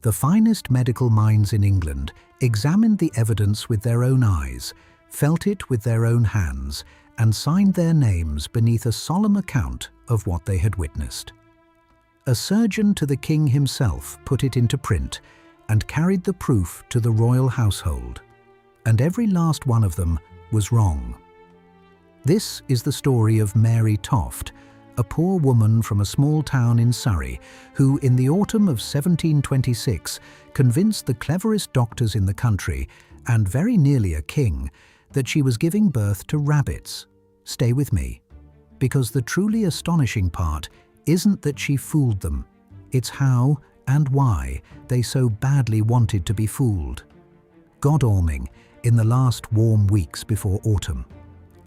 The finest medical minds in England examined the evidence with their own eyes, felt it with their own hands, and signed their names beneath a solemn account of what they had witnessed. A surgeon to the king himself put it into print and carried the proof to the royal household. And every last one of them was wrong. This is the story of Mary Toft, a poor woman from a small town in Surrey who, in the autumn of 1726, convinced the cleverest doctors in the country, and very nearly a king, that she was giving birth to rabbits. Stay with me, because the truly astonishing part isn't that she fooled them, it's how and why they so badly wanted to be fooled. Godalming, in the last warm weeks before autumn.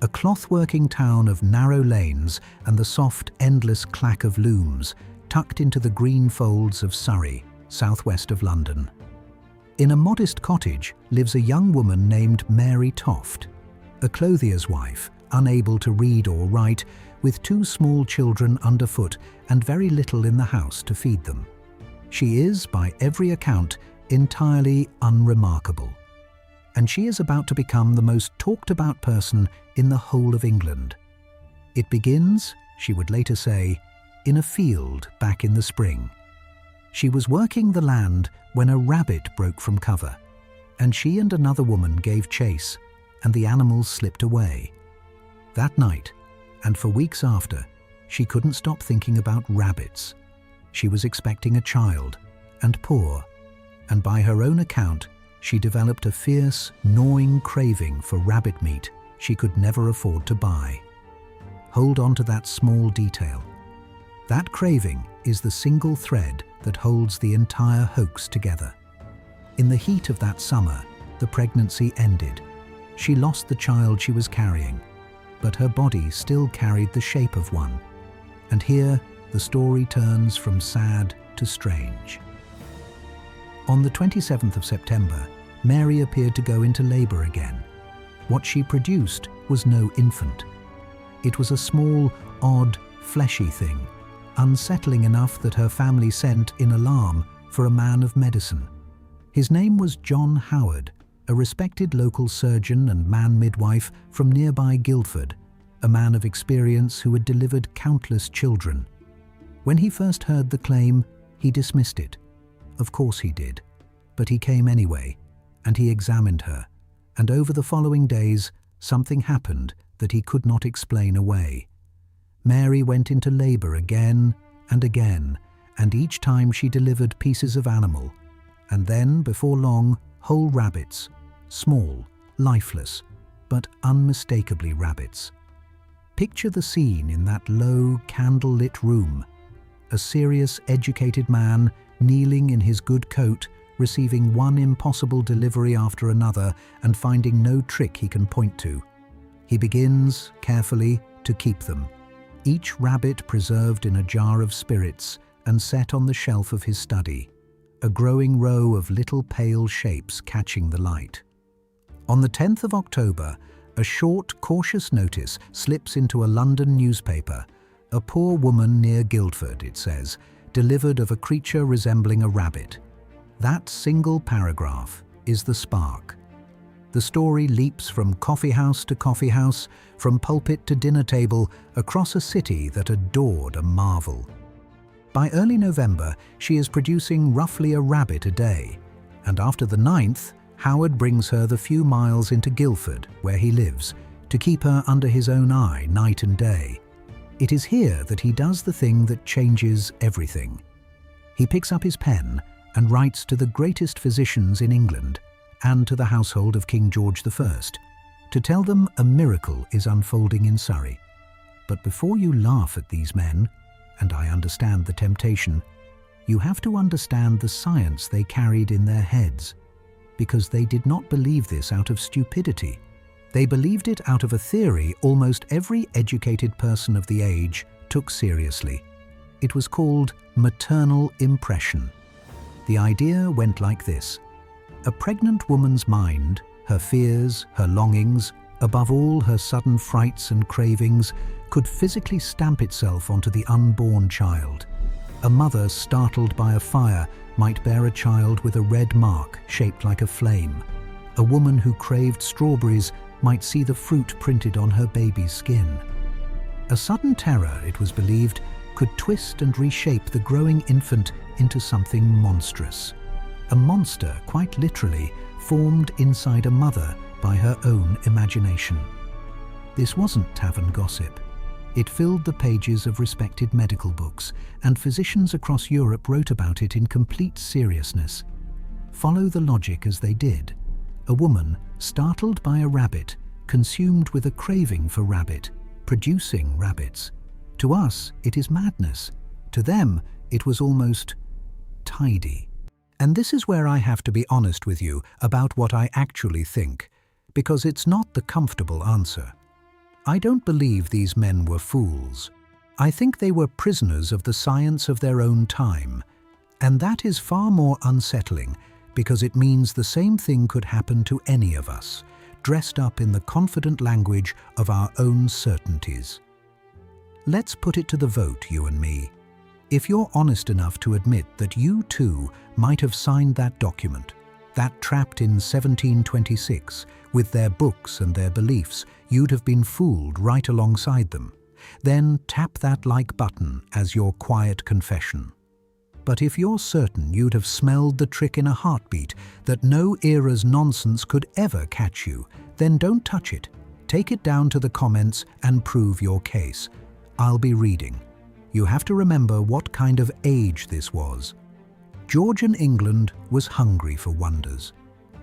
A cloth-working town of narrow lanes and the soft, endless clack of looms, tucked into the green folds of Surrey, southwest of London. In a modest cottage lives a young woman named Mary Toft, a clothier's wife, unable to read or write, with 2 small children underfoot and very little in the house to feed them. She is, by every account, entirely unremarkable. And she is about to become the most talked-about person in the whole of England. It begins, she would later say, in a field back in the spring. She was working the land when a rabbit broke from cover, and she and another woman gave chase, and the animals slipped away. That night, and for weeks after, she couldn't stop thinking about rabbits. She was expecting a child, and poor, and by her own account, she developed a fierce, gnawing craving for rabbit meat she could never afford to buy. Hold on to that small detail. That craving is the single thread that holds the entire hoax together. In the heat of that summer, the pregnancy ended. She lost the child she was carrying, but her body still carried the shape of one. And here, the story turns from sad to strange. On the 27th of September, Mary appeared to go into labour again. What she produced was no infant. It was a small, odd, fleshy thing, unsettling enough that her family sent, in alarm, for a man of medicine. His name was John Howard, a respected local surgeon and man-midwife from nearby Guildford, a man of experience who had delivered countless children. When he first heard the claim, he dismissed it. Of course he did, but he came anyway, and he examined her, and over the following days, something happened that he could not explain away. Mary went into labour again and again, and each time she delivered pieces of animal, and then, before long, whole rabbits, small, lifeless, but unmistakably rabbits. Picture the scene in that low, candle-lit room. A serious, educated man, kneeling in his good coat, receiving one impossible delivery after another and finding no trick he can point to. He begins, carefully, to keep them, each rabbit preserved in a jar of spirits and set on the shelf of his study, a growing row of little pale shapes catching the light. On the 10th of October, a short, cautious notice slips into a London newspaper. A poor woman near Guildford, it says, delivered of a creature resembling a rabbit. That single paragraph is the spark. The story leaps from coffeehouse to coffeehouse, from pulpit to dinner table, across a city that adored a marvel. By early November, she is producing roughly a rabbit a day, and after the 9th, Howard brings her the few miles into Guildford, where he lives, to keep her under his own eye night and day. It is here that he does the thing that changes everything. He picks up his pen and writes to the greatest physicians in England and to the household of King George I, to tell them a miracle is unfolding in Surrey. But before you laugh at these men, and I understand the temptation, you have to understand the science they carried in their heads, because they did not believe this out of stupidity. They believed it out of a theory almost every educated person of the age took seriously. It was called maternal impression. The idea went like this. A pregnant woman's mind, her fears, her longings, above all her sudden frights and cravings, could physically stamp itself onto the unborn child. A mother startled by a fire might bear a child with a red mark shaped like a flame. A woman who craved strawberries might see the fruit printed on her baby's skin. A sudden terror, it was believed, could twist and reshape the growing infant into something monstrous. A monster, quite literally, formed inside a mother by her own imagination. This wasn't tavern gossip. It filled the pages of respected medical books, and physicians across Europe wrote about it in complete seriousness. Follow the logic as they did. A woman, startled by a rabbit, consumed with a craving for rabbit, producing rabbits. To us, it is madness. To them, it was almost tidy. And this is where I have to be honest with you about what I actually think, because it's not the comfortable answer. I don't believe these men were fools. I think they were prisoners of the science of their own time, and that is far more unsettling because it means the same thing could happen to any of us, dressed up in the confident language of our own certainties. Let's put it to the vote, you and me. If you're honest enough to admit that you too might have signed that document, that trapped in 1726, with their books and their beliefs, you'd have been fooled right alongside them. Then tap that like button as your quiet confession. But if you're certain you'd have smelled the trick in a heartbeat, that no era's nonsense could ever catch you, then don't touch it. Take it down to the comments and prove your case. I'll be reading. You have to remember what kind of age this was. Georgian England was hungry for wonders.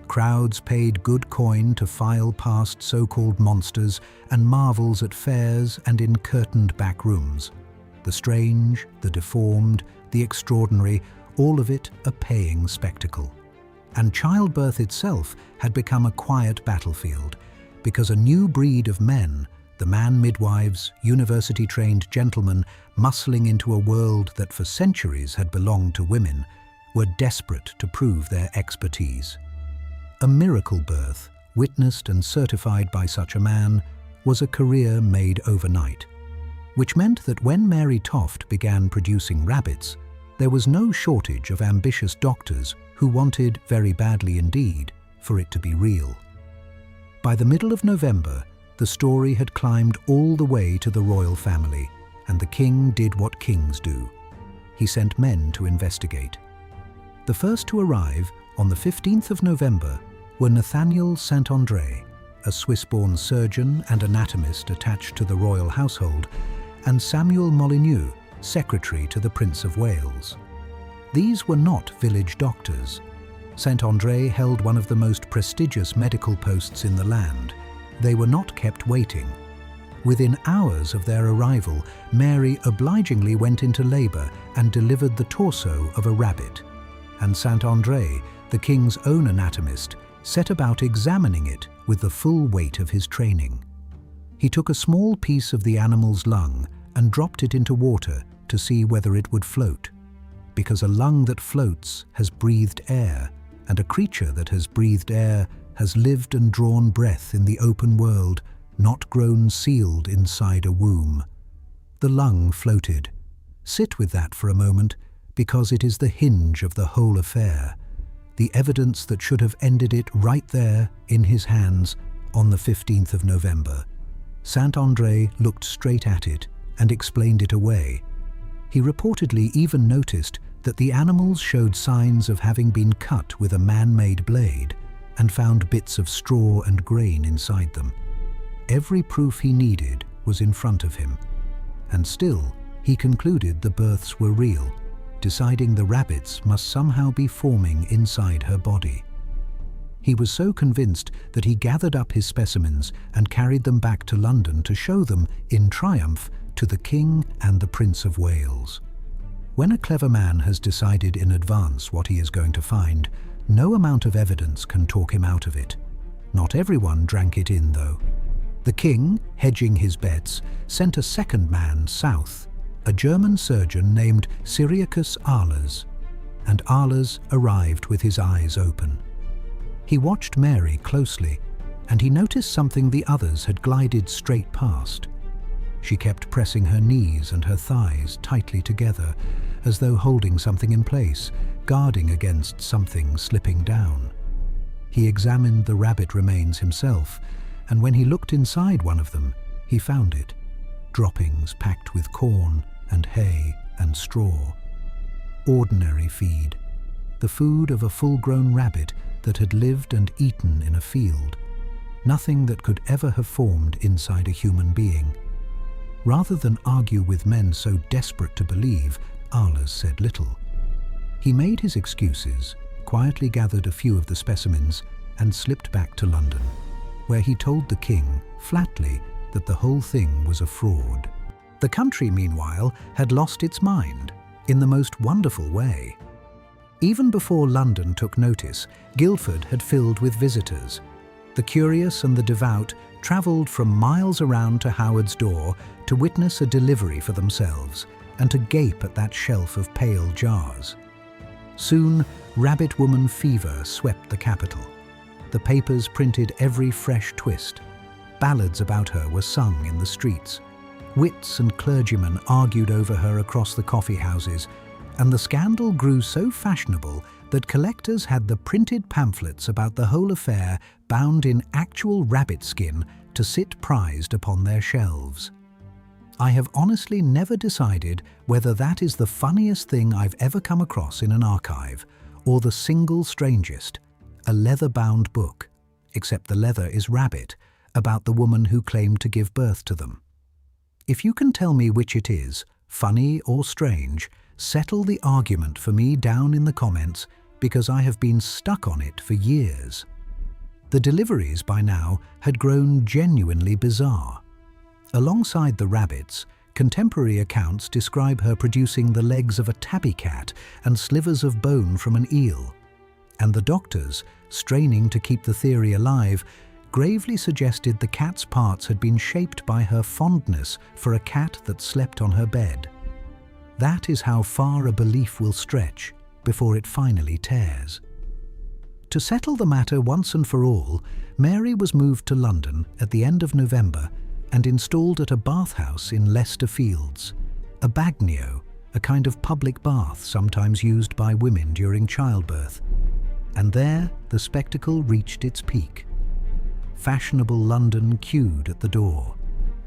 Crowds paid good coin to file past so-called monsters and marvels at fairs and in curtained back rooms. The strange, the deformed, the extraordinary, all of it a paying spectacle. And childbirth itself had become a quiet battlefield, because a new breed of men, the man-midwives, university-trained gentlemen, muscling into a world that for centuries had belonged to women, were desperate to prove their expertise. A miracle birth, witnessed and certified by such a man, was a career made overnight, which meant that when Mary Toft began producing rabbits, there was no shortage of ambitious doctors who wanted, very badly indeed, for it to be real. By the middle of November, the story had climbed all the way to the royal family, and the king did what kings do. He sent men to investigate. The first to arrive, on the 15th of November, were Nathaniel St. André, a Swiss-born surgeon and anatomist attached to the royal household, and Samuel Molyneux, secretary to the Prince of Wales. These were not village doctors. St. André held one of the most prestigious medical posts in the land. They were not kept waiting. Within hours of their arrival, Mary obligingly went into labour and delivered the torso of a rabbit, and St. André, the king's own anatomist, set about examining it with the full weight of his training. He took a small piece of the animal's lung and dropped it into water to see whether it would float, because a lung that floats has breathed air, and a creature that has breathed air has lived and drawn breath in the open world, not grown sealed inside a womb. The lung floated. Sit with that for a moment, because it is the hinge of the whole affair, the evidence that should have ended it right there in his hands on the 15th of November. St. André looked straight at it and explained it away. He reportedly even noticed that the animals showed signs of having been cut with a man-made blade and found bits of straw and grain inside them. Every proof he needed was in front of him, and still he concluded the births were real, deciding the rabbits must somehow be forming inside her body. He was so convinced that he gathered up his specimens and carried them back to London to show them, in triumph, to the King and the Prince of Wales. When a clever man has decided in advance what he is going to find, no amount of evidence can talk him out of it. Not everyone drank it in, though. The king, hedging his bets, sent a second man south, a German surgeon named Cyriacus Ahlers, and Ahlers arrived with his eyes open. He watched Mary closely, and he noticed something the others had glided straight past. She kept pressing her knees and her thighs tightly together, as though holding something in place, guarding against something slipping down. He examined the rabbit remains himself, and when he looked inside one of them, he found it. Droppings packed with corn and hay and straw. Ordinary feed. The food of a full-grown rabbit that had lived and eaten in a field. Nothing that could ever have formed inside a human being. Rather than argue with men so desperate to believe, Ahlers said little. He made his excuses, quietly gathered a few of the specimens, and slipped back to London, where he told the king, flatly, that the whole thing was a fraud. The country, meanwhile, had lost its mind, in the most wonderful way. Even before London took notice, Guildford had filled with visitors. The curious and the devout travelled from miles around to Howard's door to witness a delivery for themselves and to gape at that shelf of pale jars. Soon, rabbit woman fever swept the capital. The papers printed every fresh twist. Ballads about her were sung in the streets. Wits and clergymen argued over her across the coffee houses, and the scandal grew so fashionable that collectors had the printed pamphlets about the whole affair bound in actual rabbit skin to sit prized upon their shelves. I have honestly never decided whether that is the funniest thing I've ever come across in an archive, or the single strangest, a leather-bound book, except the leather is rabbit, about the woman who claimed to give birth to them. If you can tell me which it is, funny or strange, settle the argument for me down in the comments, because I have been stuck on it for years. The deliveries by now had grown genuinely bizarre. Alongside the rabbits, contemporary accounts describe her producing the legs of a tabby cat and slivers of bone from an eel. And the doctors, straining to keep the theory alive, gravely suggested the cat's parts had been shaped by her fondness for a cat that slept on her bed. That is how far a belief will stretch before it finally tears. To settle the matter once and for all, Mary was moved to London at the end of November and installed at a bathhouse in Leicester Fields, a bagnio, a kind of public bath sometimes used by women during childbirth. And there the spectacle reached its peak. Fashionable London queued at the door.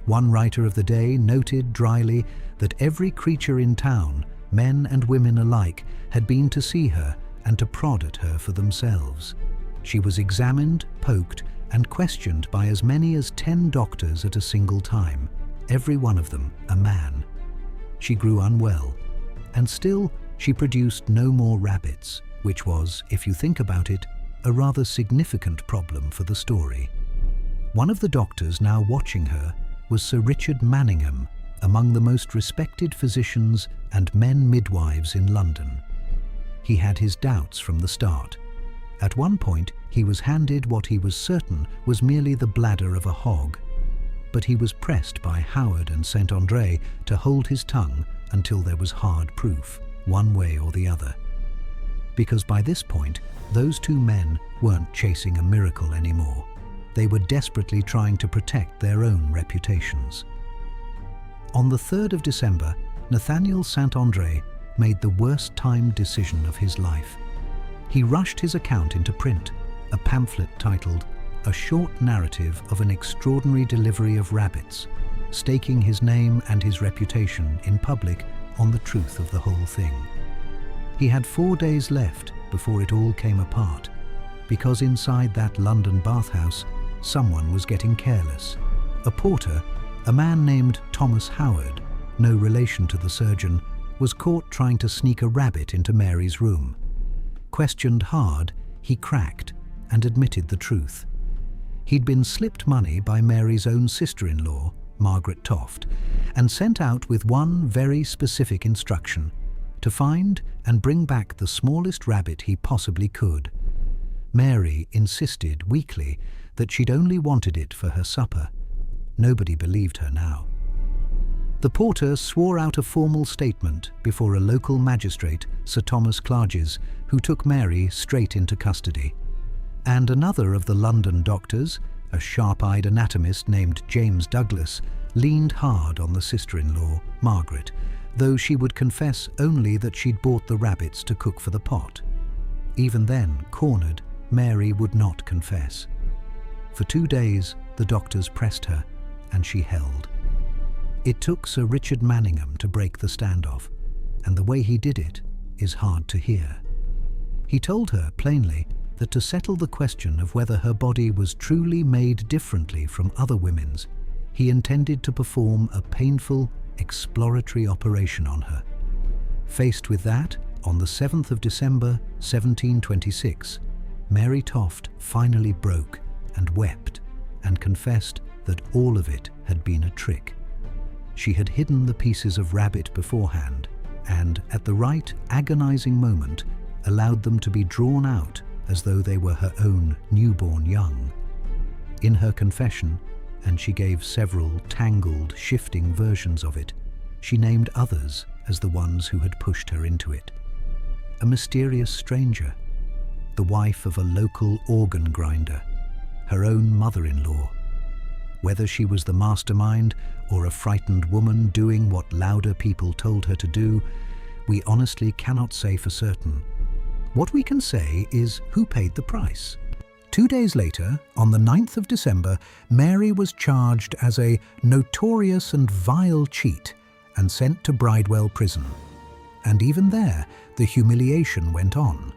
One writer of the day noted dryly that every creature in town, men and women alike, had been to see her and to prod at her for themselves. She was examined, poked, and questioned by as many as 10 doctors at a single time, every one of them a man. She grew unwell, and still she produced no more rabbits, which was, if you think about it, a rather significant problem for the story. One of the doctors now watching her was Sir Richard Manningham, among the most respected physicians and men midwives in London. He had his doubts from the start. At one point, he was handed what he was certain was merely the bladder of a hog. But he was pressed by Howard and St. André to hold his tongue until there was hard proof, one way or the other. Because by this point, those two men weren't chasing a miracle anymore. They were desperately trying to protect their own reputations. On the 3rd of December, Nathaniel St. André made the worst timed decision of his life. He rushed his account into print, a pamphlet titled A Short Narrative of an Extraordinary Delivery of Rabbits, staking his name and his reputation in public on the truth of the whole thing. He had 4 days left before it all came apart, because inside that London bathhouse, someone was getting careless. A porter, a man named Thomas Howard, no relation to the surgeon, was caught trying to sneak a rabbit into Mary's room. Questioned hard, he cracked and admitted the truth. He'd been slipped money by Mary's own sister-in-law, Margaret Toft, and sent out with one very specific instruction: to find and bring back the smallest rabbit he possibly could. Mary insisted weakly that she'd only wanted it for her supper. Nobody believed her now. The porter swore out a formal statement before a local magistrate, Sir Thomas Clarges, who took Mary straight into custody. And another of the London doctors, a sharp-eyed anatomist named James Douglas, leaned hard on the sister-in-law, Margaret, though she would confess only that she'd bought the rabbits to cook for the pot. Even then, cornered, Mary would not confess. For 2 days, the doctors pressed her, and she held. It took Sir Richard Manningham to break the standoff, and the way he did it is hard to hear. He told her plainly that to settle the question of whether her body was truly made differently from other women's, he intended to perform a painful, exploratory operation on her. Faced with that, on the 7th of December, 1726, Mary Toft finally broke and wept and confessed that all of it had been a trick. She had hidden the pieces of rabbit beforehand and, at the right agonizing moment, allowed them to be drawn out as though they were her own newborn young. In her confession, and she gave several tangled, shifting versions of it, she named others as the ones who had pushed her into it. A mysterious stranger, the wife of a local organ grinder, her own mother-in-law. Whether she was the mastermind or a frightened woman doing what louder people told her to do, we honestly cannot say for certain. What we can say is who paid the price. 2 days later, on the 9th of December, Mary was charged as a notorious and vile cheat and sent to Bridewell prison. And even there, the humiliation went on.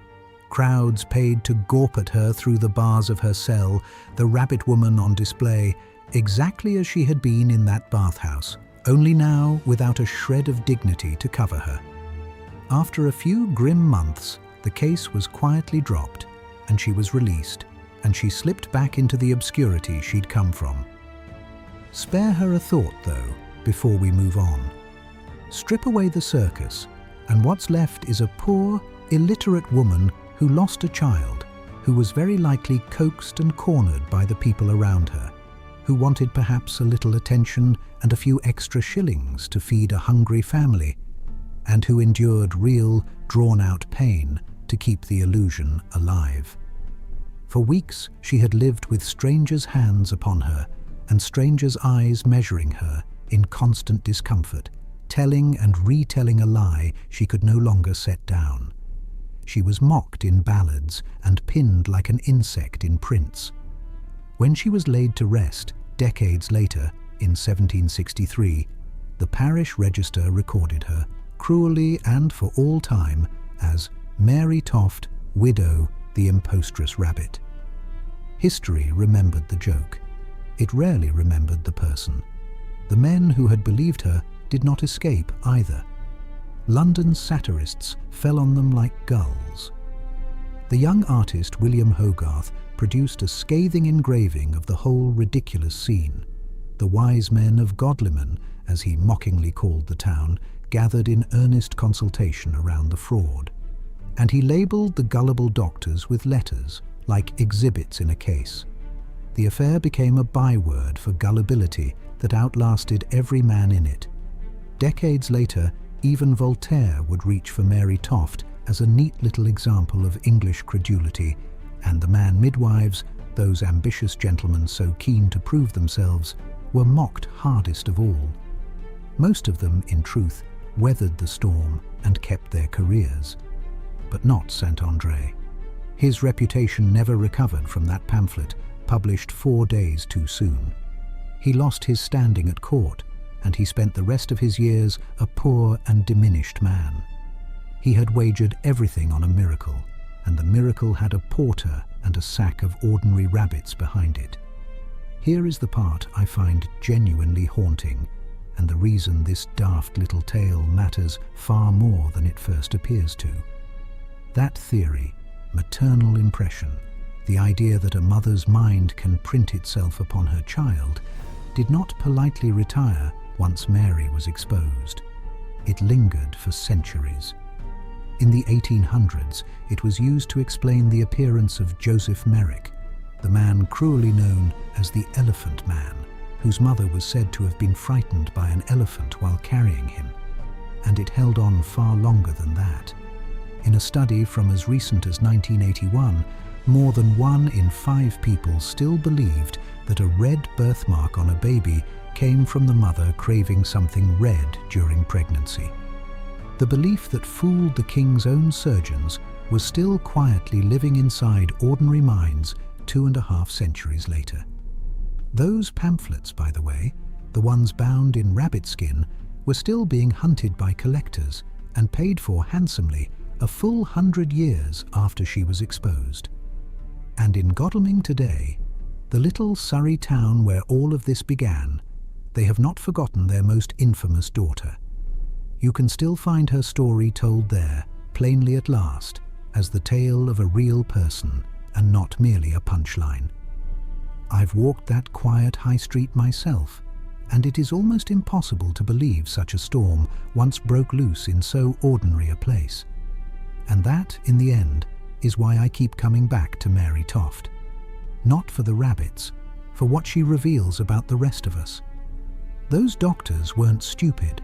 Crowds paid to gawp at her through the bars of her cell, the rabbit woman on display, exactly as she had been in that bathhouse, only now without a shred of dignity to cover her. After a few grim months, the case was quietly dropped, and she was released, and she slipped back into the obscurity she'd come from. Spare her a thought, though, before we move on. Strip away the circus, and what's left is a poor, illiterate woman who lost a child, who was very likely coaxed and cornered by the people around her, who wanted perhaps a little attention and a few extra shillings to feed a hungry family, and who endured real, drawn-out pain to keep the illusion alive. For weeks she had lived with strangers' hands upon her and strangers' eyes measuring her in constant discomfort, telling and retelling a lie she could no longer set down. She was mocked in ballads and pinned like an insect in prints. When she was laid to rest, decades later, in 1763, the parish register recorded her, cruelly and for all time, as Mary Toft, widow, the impostrous rabbit. History remembered the joke. It rarely remembered the person. The men who had believed her did not escape either. London's satirists fell on them like gulls. The young artist William Hogarth produced a scathing engraving of the whole ridiculous scene. The wise men of Godalming, as he mockingly called the town, gathered in earnest consultation around the fraud. And he labelled the gullible doctors with letters, like exhibits in a case. The affair became a byword for gullibility that outlasted every man in it. Decades later, even Voltaire would reach for Mary Toft as a neat little example of English credulity, and the man midwives, those ambitious gentlemen so keen to prove themselves, were mocked hardest of all. Most of them, in truth, weathered the storm and kept their careers. But not Saint André. His reputation never recovered from that pamphlet, published 4 days too soon. He lost his standing at court, and he spent the rest of his years a poor and diminished man. He had wagered everything on a miracle, and the miracle had a porter and a sack of ordinary rabbits behind it. Here is the part I find genuinely haunting, and the reason this daft little tale matters far more than it first appears to. That theory, maternal impression, the idea that a mother's mind can print itself upon her child, did not politely retire once Mary was exposed. It lingered for centuries. In the 1800s, it was used to explain the appearance of Joseph Merrick, the man cruelly known as the Elephant Man, whose mother was said to have been frightened by an elephant while carrying him. And it held on far longer than that. In a study from as recent as 1981, more than 1 in 5 people still believed that a red birthmark on a baby came from the mother craving something red during pregnancy. The belief that fooled the king's own surgeons was still quietly living inside ordinary minds 2.5 centuries later. Those pamphlets, by the way, the ones bound in rabbit skin, were still being hunted by collectors and paid for handsomely a full 100 years after she was exposed. And in Godalming today, the little Surrey town where all of this began, they have not forgotten their most infamous daughter. You can still find her story told there, plainly at last, as the tale of a real person and not merely a punchline. I've walked that quiet high street myself, and it is almost impossible to believe such a storm once broke loose in so ordinary a place. And that, in the end, is why I keep coming back to Mary Toft. Not for the rabbits, for what she reveals about the rest of us. Those doctors weren't stupid.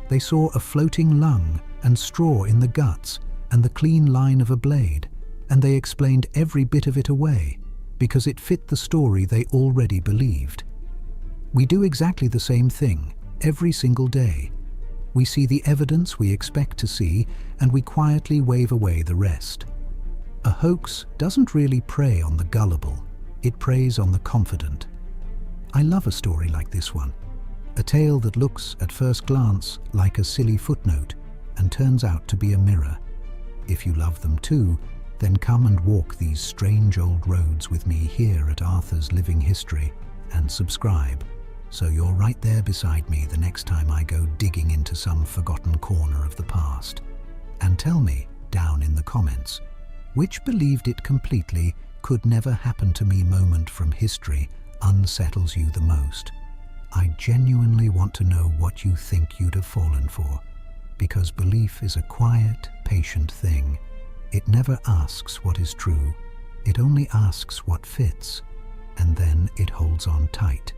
They saw a floating lung and straw in the guts and the clean line of a blade, and they explained every bit of it away because it fit the story they already believed. We do exactly the same thing every single day. We see the evidence we expect to see, and we quietly wave away the rest. A hoax doesn't really prey on the gullible, it preys on the confident. I love a story like this one. A tale that looks, at first glance, like a silly footnote and turns out to be a mirror. If you love them too, then come and walk these strange old roads with me here at Arthur's Living History and subscribe, so you're right there beside me the next time I go digging into some forgotten corner of the past. And tell me, down in the comments, which believed it completely could never happen to me moment from history unsettles you the most. I genuinely want to know what you think you'd have fallen for, because belief is a quiet, patient thing. It never asks what is true, it only asks what fits, and then it holds on tight.